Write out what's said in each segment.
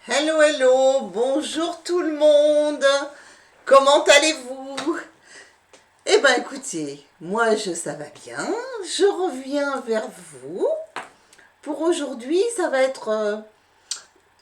Hello, hello, bonjour tout le monde. Comment allez-vous? Eh ben écoutez, ça va bien. Je reviens vers vous. Pour aujourd'hui, ça va être,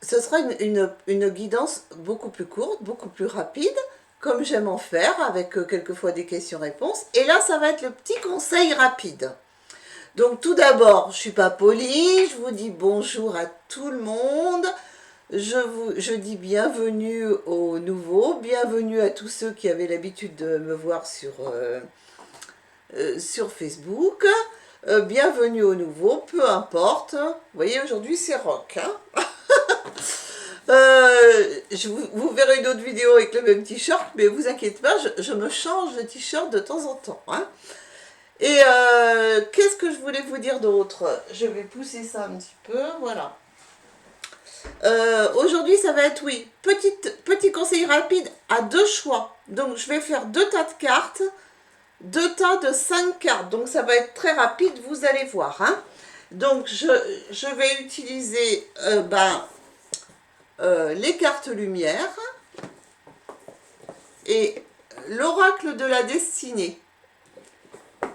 ce sera une guidance beaucoup plus courte, beaucoup plus rapide, comme j'aime en faire, avec quelquefois des questions-réponses. Et là, ça va être le petit conseil rapide. Donc tout d'abord, je suis pas polie, je vous dis bonjour à tout le monde. Je dis bienvenue aux nouveaux, bienvenue à tous ceux qui avaient l'habitude de me voir sur Facebook, bienvenue aux nouveaux, peu importe. Vous voyez, aujourd'hui c'est rock. Hein. Vous verrez une autre vidéo avec le même t-shirt, mais vous inquiétez pas, je me change de t-shirt de temps en temps. Hein. Et qu'est-ce que je voulais vous dire d'autre? Je vais pousser ça un petit peu, voilà. Aujourd'hui, ça va être, oui, petit conseil rapide à deux choix. Donc, je vais faire deux tas de cartes, deux tas de 5 cartes. Donc, ça va être très rapide, vous allez voir. Hein. Donc, je vais utiliser les cartes lumière et l'oracle de la destinée.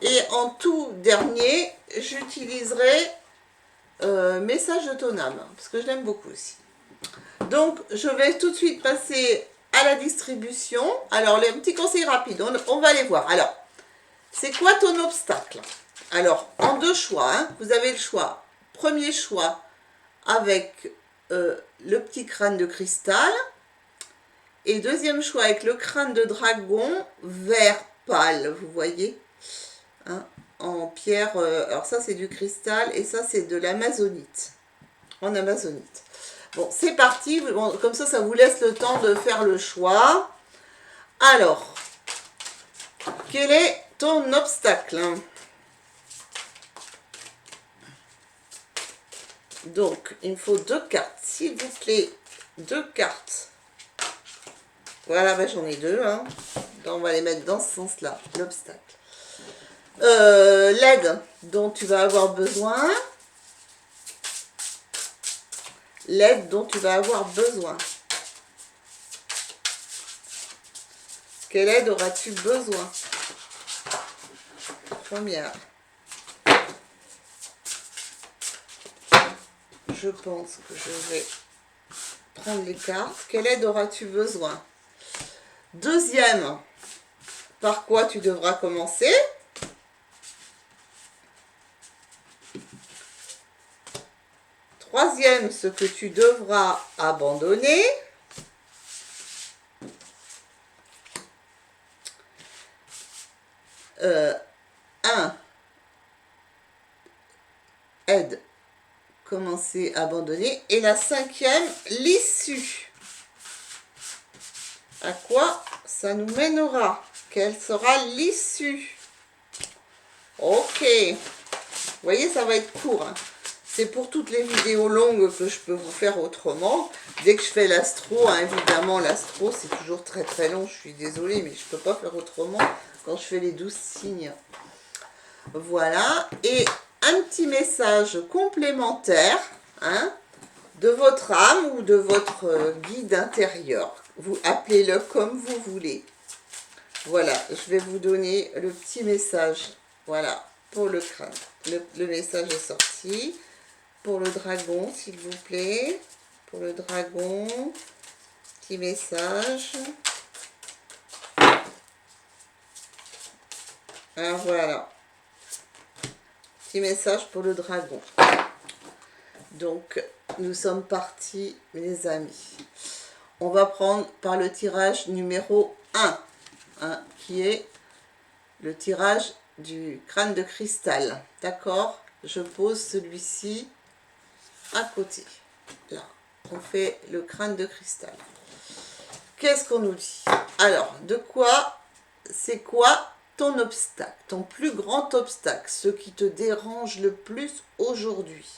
Et en tout dernier, j'utiliserai message de ton âme, parce que je l'aime beaucoup aussi. Donc, je vais tout de suite passer à la distribution. Alors, les petits conseils rapides, on va les voir. Alors, c'est quoi ton obstacle? Alors, en deux choix, hein, vous avez le choix. Premier choix avec le petit crâne de cristal. Et deuxième choix avec le crâne de dragon vert pâle, vous voyez, hein, en pierre. Alors ça, c'est du cristal et ça, c'est de l'amazonite. En amazonite. Bon, c'est parti. Bon, comme ça vous laisse le temps de faire le choix. Alors, quel est ton obstacle? Donc, il me faut deux cartes, s'il vous plaît. Deux cartes. Voilà, ben, j'en ai deux. Hein. Donc, on va les mettre dans ce sens-là, l'obstacle. L'aide dont tu vas avoir besoin. L'aide dont tu vas avoir besoin. Quelle aide auras-tu besoin? Première. Je pense que je vais prendre les cartes. Quelle aide auras-tu besoin? Deuxième. Par quoi tu devras commencer? Troisième, ce que tu devras abandonner. Aide, commencer, abandonner. Et la cinquième, l'issue. À quoi ça nous mènera? Quelle sera l'issue? Ok. Vous voyez, ça va être court. Hein. C'est pour toutes les vidéos longues que je peux vous faire autrement. Dès que je fais l'astro, hein, évidemment, l'astro, c'est toujours très très long. Je suis désolée, mais je ne peux pas faire autrement quand je fais les 12 signes. Voilà. Et un petit message complémentaire, hein, de votre âme ou de votre guide intérieur. Vous appelez-le comme vous voulez. Voilà, je vais vous donner le petit message. Voilà, pour le crâne. Le message est sorti. Pour le dragon, s'il vous plaît. Pour le dragon, petit message. Ah, voilà. Petit message pour le dragon. Donc, nous sommes partis, les amis. On va prendre par le tirage numéro 1, hein, qui est le tirage du crâne de cristal. D'accord? Je pose celui-ci à côté. Là, on fait le crâne de cristal. Qu'est-ce qu'on nous dit? Alors, c'est quoi ton obstacle, ton plus grand obstacle, ce qui te dérange le plus aujourd'hui?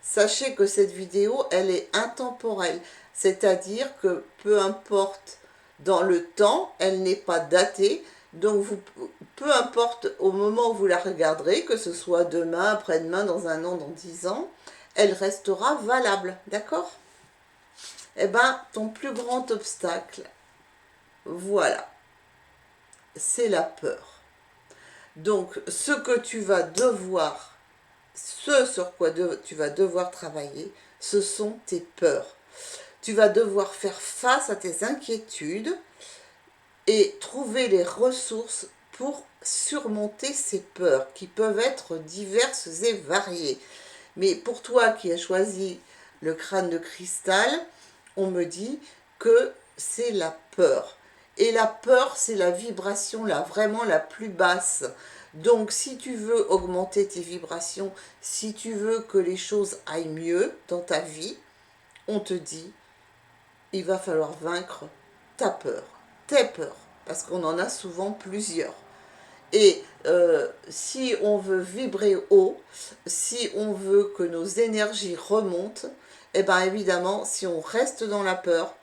Sachez que cette vidéo, elle est intemporelle, c'est-à-dire que peu importe dans le temps, elle n'est pas datée, donc peu importe au moment où vous la regarderez, que ce soit demain, après-demain, dans un an, dans 10 ans, elle restera valable, d'accord? eh ben, ton plus grand obstacle, voilà, c'est la peur. Donc, ce que tu vas devoir, ce sur quoi tu vas devoir travailler, ce sont tes peurs. Tu vas devoir faire face à tes inquiétudes et trouver les ressources pour surmonter ces peurs qui peuvent être diverses et variées. Mais pour toi qui as choisi le crâne de cristal, on me dit que c'est la peur. Et la peur, c'est la vibration là, vraiment la plus basse. Donc si tu veux augmenter tes vibrations, si tu veux que les choses aillent mieux dans ta vie, on te dit, il va falloir vaincre ta peur, tes peurs, parce qu'on en a souvent plusieurs. Et si on veut vibrer haut, si on veut que nos énergies remontent, eh bien évidemment, si on reste dans la peur,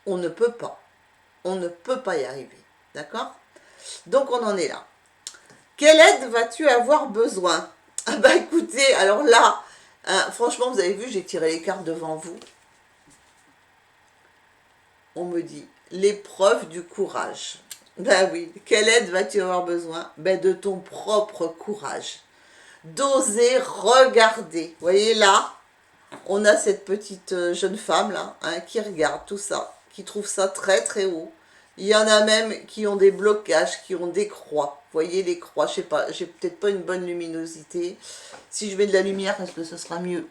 on ne peut pas. On ne peut pas y arriver. D'accord? Donc on en est là. Quelle aide vas-tu avoir besoin? Ah bah écoutez, alors là, hein, franchement, vous avez vu, j'ai tiré les cartes devant vous. On me dit, l'épreuve du courage. Ben oui, quelle aide vas-tu avoir besoin? Ben de ton propre courage. D'oser regarder. Vous voyez là, on a cette petite jeune femme là, hein, qui regarde tout ça, qui trouve ça très très haut. Il y en a même qui ont des blocages, qui ont des croix. Vous voyez les croix, je sais pas, j'ai peut-être pas une bonne luminosité. Si je mets de la lumière, est-ce que ce sera mieux?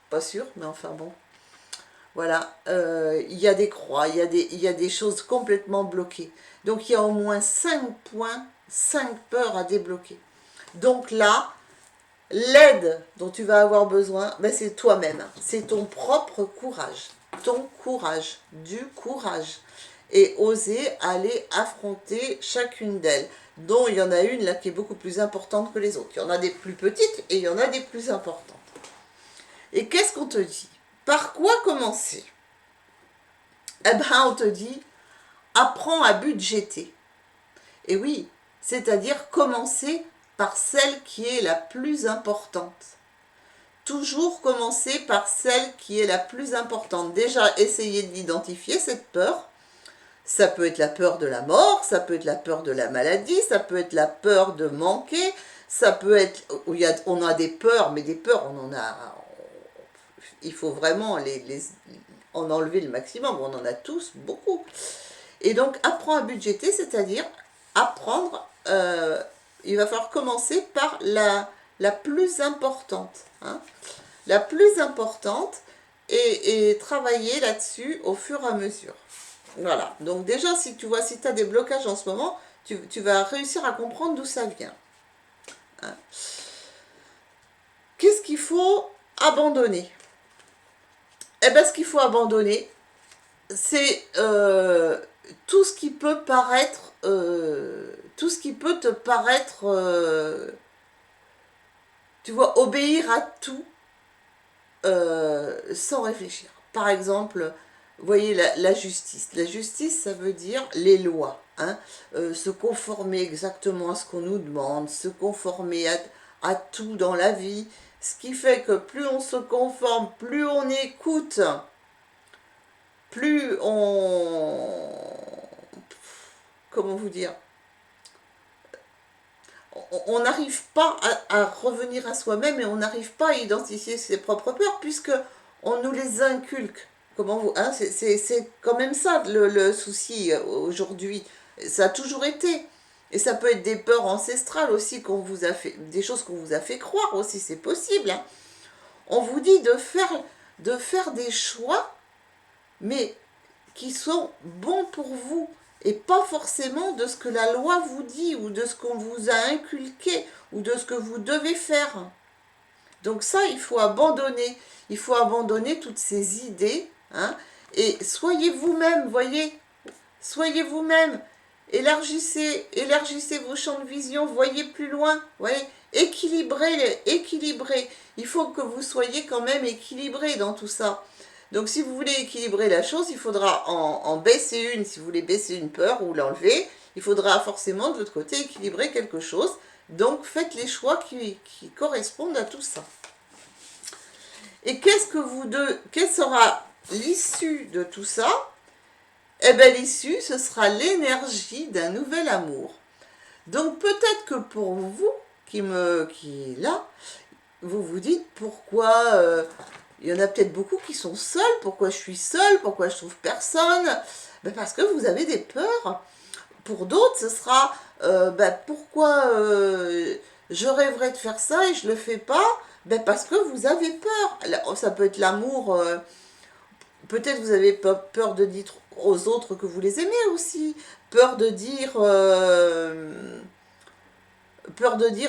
Pas sûr, mais enfin bon. Voilà, il y a des croix, il y a des choses complètement bloquées. Donc il y a au moins 5 points, 5 peurs à débloquer. Donc là, l'aide dont tu vas avoir besoin, ben c'est toi-même. C'est ton propre courage. Ton courage, du courage. Et oser aller affronter chacune d'elles. Dont il y en a une là qui est beaucoup plus importante que les autres. Il y en a des plus petites et il y en a des plus importantes. Et qu'est-ce qu'on te dit? Par quoi commencer? Eh ben, on te dit, apprends à budgéter. Et oui, c'est-à-dire commencer par celle qui est la plus importante. Toujours commencer par celle qui est la plus importante. Déjà, essayer d'identifier cette peur. Ça peut être la peur de la mort, ça peut être la peur de la maladie, ça peut être la peur de manquer, ça peut être... on a des peurs, mais des peurs, on en a... Il faut vraiment en enlever le maximum, on en a tous beaucoup. Et donc, apprendre à budgéter, c'est-à-dire apprendre, il va falloir commencer par la plus importante. Hein, la plus importante et travailler là-dessus au fur et à mesure. Voilà, donc déjà, si tu vois, si tu as des blocages en ce moment, tu vas réussir à comprendre d'où ça vient. Hein. Qu'est-ce qu'il faut abandonner? Eh bien, ce qu'il faut abandonner, c'est tout ce qui peut paraître, tout ce qui peut te paraître, tu vois, obéir à tout sans réfléchir. Par exemple, vous voyez la justice. La justice, ça veut dire les lois. Hein, se conformer exactement à ce qu'on nous demande, se conformer à tout dans la vie. Ce qui fait que plus on se conforme, plus on écoute, plus comment vous dire, on n'arrive pas à revenir à soi-même et on n'arrive pas à identifier ses propres peurs puisque on nous les inculque. Comment vous, hein, c'est quand même ça le souci aujourd'hui. Ça a toujours été. Et ça peut être des peurs ancestrales aussi qu'on vous a fait, des choses qu'on vous a fait croire aussi, c'est possible. Hein. On vous dit de faire des choix, mais qui sont bons pour vous et pas forcément de ce que la loi vous dit ou de ce qu'on vous a inculqué ou de ce que vous devez faire. Donc ça, il faut abandonner. Il faut abandonner toutes ces idées. Hein, et soyez vous-même, voyez. Soyez vous-même. Élargissez vos champs de vision. Voyez plus loin. Voyez. Équilibrez. Il faut que vous soyez quand même équilibré dans tout ça. Donc si vous voulez équilibrer la chose, il faudra en baisser une, si vous voulez baisser une peur ou l'enlever, il faudra forcément de l'autre côté équilibrer quelque chose. Donc faites les choix qui correspondent à tout ça. Et quelle sera l'issue de tout ça? Eh bien, l'issue, ce sera l'énergie d'un nouvel amour. Donc, peut-être que pour vous, qui est là, vous vous dites pourquoi il y en a peut-être beaucoup qui sont seuls, pourquoi je suis seule, pourquoi je trouve personne. Ben parce que vous avez des peurs. Pour d'autres, ce sera pourquoi je rêverais de faire ça et je le fais pas. Ben parce que vous avez peur. Ça peut être l'amour. Peut-être vous avez peur de dire aux autres que vous les aimez aussi. Peur de dire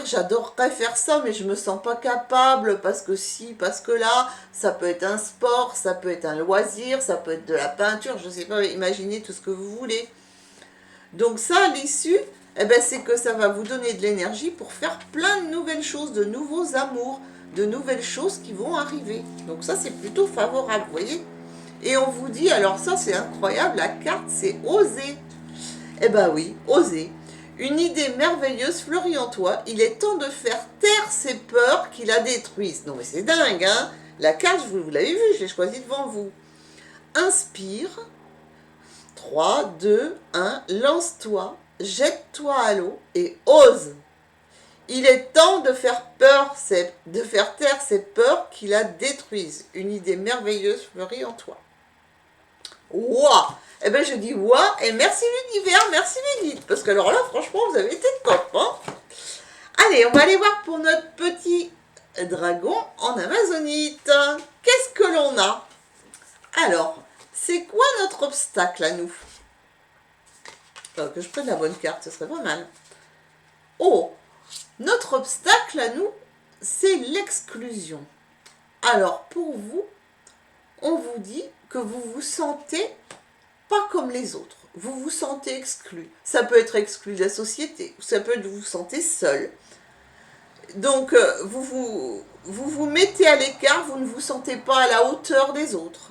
j'adorerais faire ça mais je me sens pas capable parce que si, parce que là, ça peut être un sport, ça peut être un loisir, ça peut être de la peinture, je sais pas, imaginez tout ce que vous voulez. Donc ça, l'issue, eh ben, c'est que ça va vous donner de l'énergie pour faire plein de nouvelles choses, de nouveaux amours, de nouvelles choses qui vont arriver. Donc ça, c'est plutôt favorable, vous voyez. Et on vous dit, alors ça c'est incroyable, la carte c'est oser. Eh ben oui, oser. Une idée merveilleuse fleurit en toi. Il est temps de faire taire ces peurs qui la détruisent. Non mais c'est dingue, hein. La carte, vous l'avez vue, je l'ai choisie devant vous. Inspire. 3, 2, 1. Lance-toi. Jette-toi à l'eau et ose. Il est temps de faire taire ces peurs qui la détruisent. Une idée merveilleuse fleurit en toi. Ouah! Eh bien, je dis ouah et merci l'univers, merci les guides. Parce que alors là, franchement, vous avez été top, hein? Allez, on va aller voir pour notre petit dragon en amazonite. Qu'est-ce que l'on a? Alors, c'est quoi notre obstacle à nous? Que je prenne la bonne carte, ce serait pas mal. Oh! Notre obstacle à nous, c'est l'exclusion. Alors, pour vous, on vous dit que vous vous sentez pas comme les autres. Vous vous sentez exclu. Ça peut être exclu de la société. Ça peut être vous vous sentez seul. Donc, vous mettez à l'écart. Vous ne vous sentez pas à la hauteur des autres.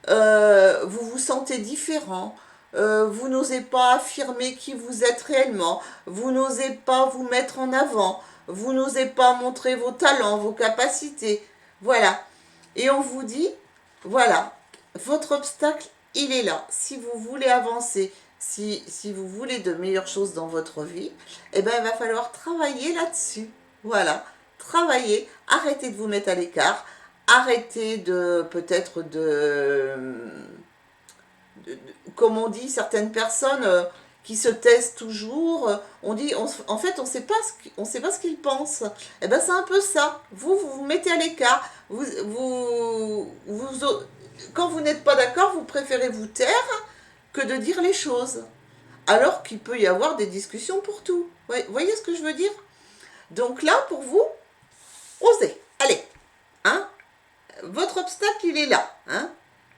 Vous vous sentez différent. Vous n'osez pas affirmer qui vous êtes réellement. Vous n'osez pas vous mettre en avant. Vous n'osez pas montrer vos talents, vos capacités. Voilà. Et on vous dit, voilà, votre obstacle, il est là. Si vous voulez avancer, si vous voulez de meilleures choses dans votre vie, eh ben, il va falloir travailler là-dessus. Voilà, travailler, arrêtez de vous mettre à l'écart, arrêtez peut-être comme on dit, certaines personnes qui se taisent toujours, on dit, en fait, on ne sait pas ce qu'ils pensent. Eh ben, c'est un peu ça. Vous mettez à l'écart. Quand vous n'êtes pas d'accord, vous préférez vous taire que de dire les choses. Alors qu'il peut y avoir des discussions pour tout. Vous voyez ce que je veux dire? Donc là, pour vous, osez. Allez, hein? Votre obstacle, il est là, hein?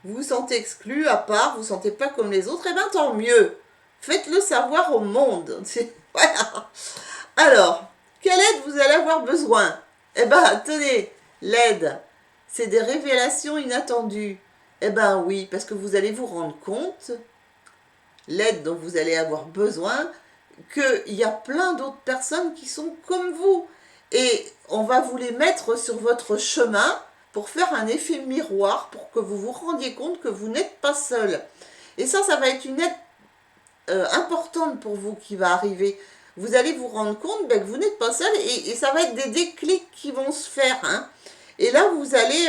Vous vous sentez exclu, à part, vous ne vous sentez pas comme les autres, eh bien tant mieux. Faites-le savoir au monde. Voilà. Alors, quelle aide vous allez avoir besoin? Eh bien, tenez, l'aide, c'est des révélations inattendues. Eh bien oui, parce que vous allez vous rendre compte, l'aide dont vous allez avoir besoin, qu'il y a plein d'autres personnes qui sont comme vous. Et on va vous les mettre sur votre chemin pour faire un effet miroir, pour que vous vous rendiez compte que vous n'êtes pas seul. Et ça va être une aide importante pour vous qui va arriver. Vous allez vous rendre compte que vous n'êtes pas seul et ça va être des déclics qui vont se faire. Hein. Et là, vous allez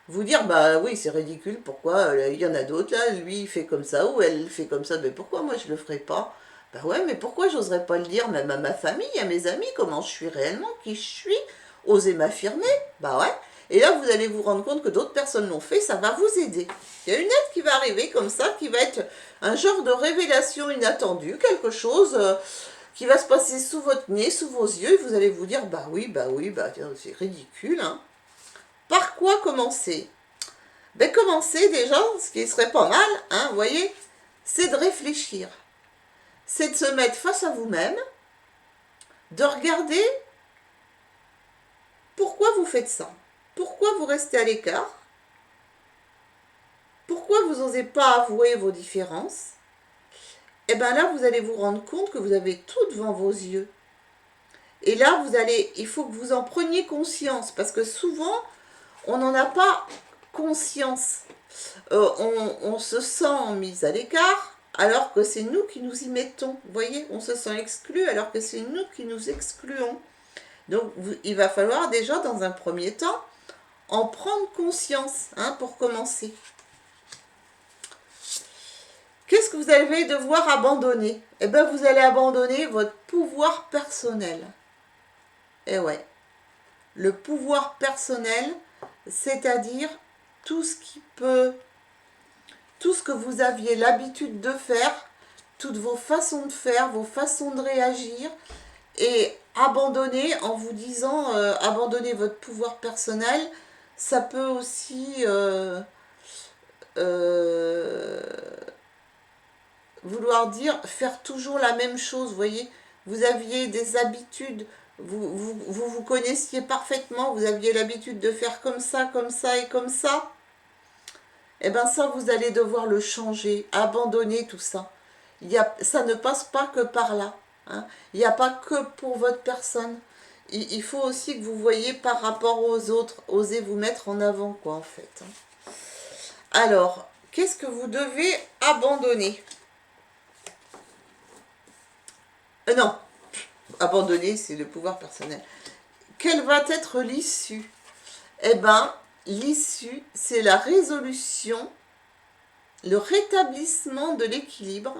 vous dire, bah oui, c'est ridicule, pourquoi il y en a d'autres, là, lui, il fait comme ça, ou elle fait comme ça, mais pourquoi moi, je le ferai pas? Bah ouais, mais pourquoi j'oserais pas le dire, même à ma famille, à mes amis, comment je suis réellement, qui je suis? Oser m'affirmer, bah ouais. Et là, vous allez vous rendre compte que d'autres personnes l'ont fait, ça va vous aider. Il y a une aide qui va arriver comme ça, qui va être un genre de révélation inattendue, quelque chose qui va se passer sous votre nez, sous vos yeux, et vous allez vous dire, bah oui, c'est ridicule. Hein. Par quoi commencer? Ben commencer déjà, ce qui serait pas mal, hein, vous voyez, c'est de réfléchir. C'est de se mettre face à vous-même, de regarder pourquoi vous faites ça. Pourquoi vous restez à l'écart? Pourquoi vous n'osez pas avouer vos différences? Et bien là, vous allez vous rendre compte que vous avez tout devant vos yeux. Et là, il faut que vous en preniez conscience, parce que souvent, on n'en a pas conscience. On se sent mis à l'écart, alors que c'est nous qui nous y mettons. Vous voyez, on se sent exclu, alors que c'est nous qui nous excluons. Donc, il va falloir déjà, dans un premier temps, en prendre conscience, hein, pour commencer. Qu'est-ce que vous allez devoir abandonner? Eh bien, vous allez abandonner votre pouvoir personnel. Eh ouais. Le pouvoir personnel, c'est-à-dire tout ce que vous aviez l'habitude de faire, toutes vos façons de faire, vos façons de réagir, et abandonner en vous disant abandonner votre pouvoir personnel, ça peut aussi vouloir dire faire toujours la même chose, vous voyez. Vous aviez des habitudes, vous connaissiez parfaitement, vous aviez l'habitude de faire comme ça et comme ça. Eh bien ça, vous allez devoir le changer, abandonner tout ça. Ça ne passe pas que par là. Hein. Il n'y a pas que pour votre personne. Il faut aussi que vous voyez par rapport aux autres, osez vous mettre en avant, quoi, en fait. Alors, qu'est-ce que vous devez abandonner? Non, abandonner, c'est le pouvoir personnel. Quelle va être l'issue? Eh bien, l'issue, c'est la résolution, le rétablissement de l'équilibre.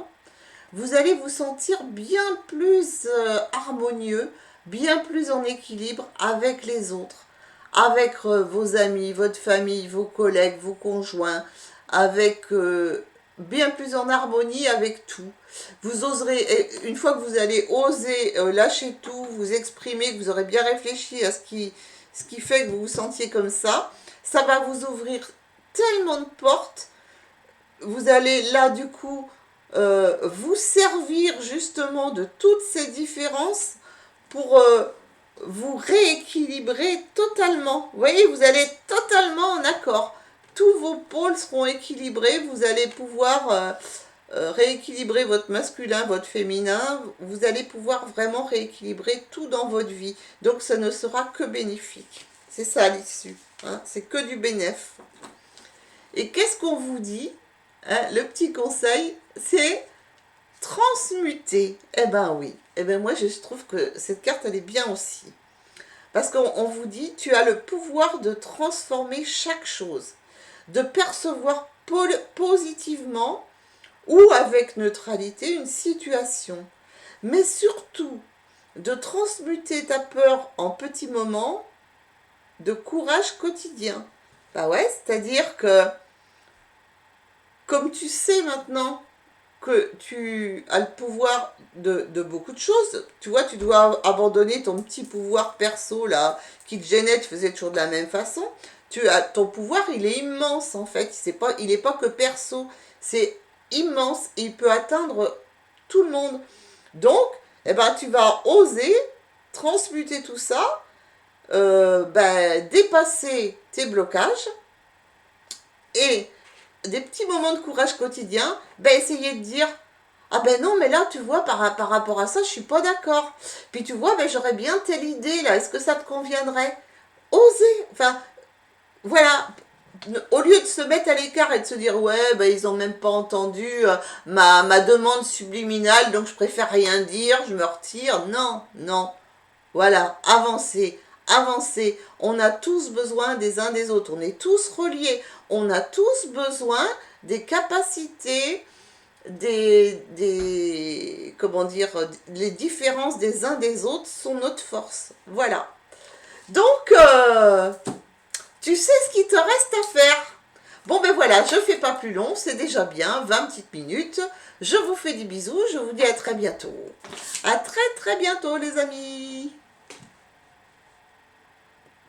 Vous allez vous sentir bien plus harmonieux, bien plus en équilibre avec les autres, avec vos amis, votre famille, vos collègues, vos conjoints, avec bien plus en harmonie avec tout. Vous oserez, une fois que vous allez oser lâcher tout, vous exprimer, que vous aurez bien réfléchi à ce qui fait que vous vous sentiez comme ça va vous ouvrir tellement de portes. Vous allez là du coup vous servir justement de toutes ces différences pour vous rééquilibrer totalement. Vous voyez, vous allez être totalement en accord. Tous vos pôles seront équilibrés. Vous allez pouvoir rééquilibrer votre masculin, votre féminin. Vous allez pouvoir vraiment rééquilibrer tout dans votre vie. Donc ça ne sera que bénéfique. C'est ça l'issue. Hein, c'est que du bénéf. Et qu'est-ce qu'on vous dit? Hein, le petit conseil, c'est transmuter. Eh ben oui. Eh ben moi, je trouve que cette carte, elle est bien aussi. Parce qu'on vous dit, tu as le pouvoir de transformer chaque chose, de percevoir positivement ou avec neutralité une situation, mais surtout de transmuter ta peur en petits moments de courage quotidien. Bah ouais, c'est-à-dire que comme tu sais maintenant que tu as le pouvoir de beaucoup de choses, tu vois, tu dois abandonner ton petit pouvoir perso là, qui te gênait, tu faisais toujours de la même façon. Ton pouvoir, il est immense en fait, il n'est pas que perso, c'est immense et il peut atteindre tout le monde. Donc, eh ben, tu vas oser transmuter tout ça, dépasser tes blocages et des petits moments de courage quotidien, essayer de dire ah ben non, mais là, tu vois, par rapport à ça, je suis pas d'accord. Puis tu vois, j'aurais bien telle idée, là, est-ce que ça te conviendrait? Oser, enfin, voilà, au lieu de se mettre à l'écart et de se dire ouais, ils ont même pas entendu ma demande subliminale, donc je préfère rien dire, je me retire. Non, non, voilà, avancez. On a tous besoin des uns des autres, on est tous reliés, on a tous besoin des capacités, comment dire, les différences des uns des autres sont notre force. Voilà. Donc, tu sais ce qu'il te reste à faire. Bon voilà, je fais pas plus long, c'est déjà bien, 20 petites minutes. Je vous fais des bisous, je vous dis à très bientôt. À très bientôt les amis.